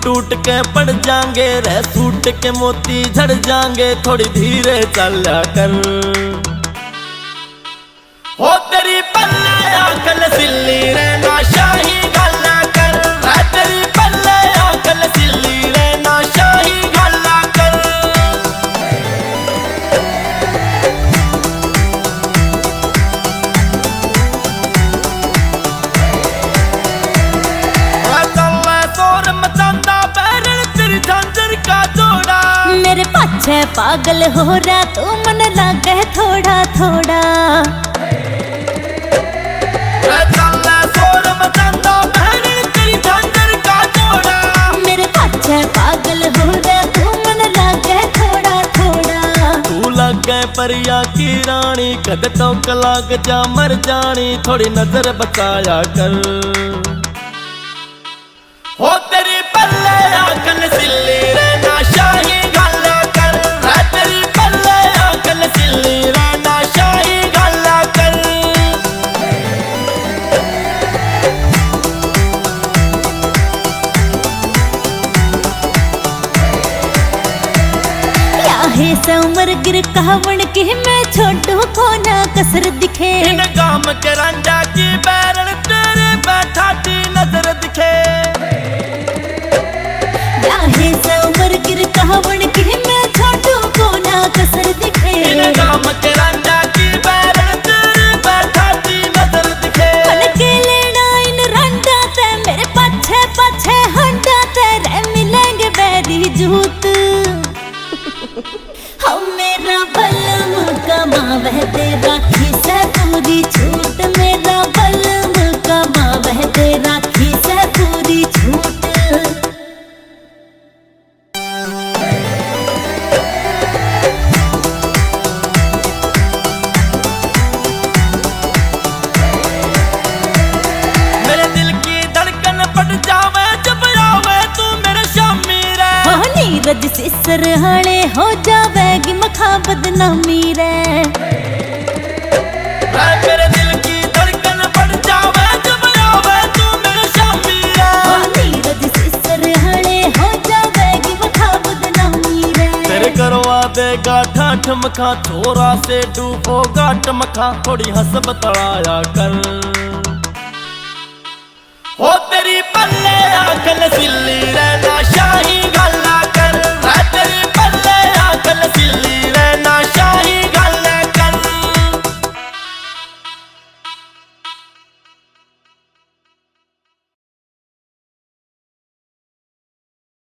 टूट के पड़ जाएंगे रे, सूट के मोती झड़ जाएंगे, थोड़ी धीरे चला कर। हो तेरी पल्ले आंखल सिल्ली रे ना शाही गल्ला कर, तेरी पल्ले आंखल सिल्ली रे ना शाही गल्ला कर। मेरे पाछे पागल हो रहा तू मन लागे थोड़ा थोड़ा। मेरे पाछे पागल हो रहा तू मन लागे थोड़ा थोड़ा। तू लागे परिया की रानी, कद टोक लाग जा मर जानी, थोड़ी नजर बचाया कर। हो तेरी पल्ले आंखल सिल्ली रे ना शाही गल्ला कर, तेरी पल्ले आंखल सिल्ली रे ना शाही गल्ला कर। याहे से उमर गिर कहावण के मैं छोटू को ना कसर दिखे। इन गाम के रंजा की बैरन तेरे बैठा दी नजर दिखे। याहे से उमर गिर कहावण के मैं छोटू को ना कसर दिखे। इन गाम के रंजा की बैरन तेरे बैठा दी नजर दिखे। मन के लेना इन रंडा ते मेरे पाछे पाछे हंडा तेरे मिलेंगे बैरी जूत। हम मेरा बलम कमावे तेरा खिसे पूरी छूट, मेरा बलम कमावे तेरा खिसे पूरी छूट। मेरे दिल की धड़कन पट जावे जब आवे तू मेरे शामी रे। हो नीरज से सरहाने हो जावेगी मखा बदनामी रे। मेरे दिल की धड़कन पट जावे जब आवे तू मेरे शामी रे। हो नीरज से सरहाने हो जावेगी मखा बदनामी रे। तेरे करवा देगा ठाठ मखा, छोरा से डूबोगा टमखा, थोड़ी हंस बतलाया कर।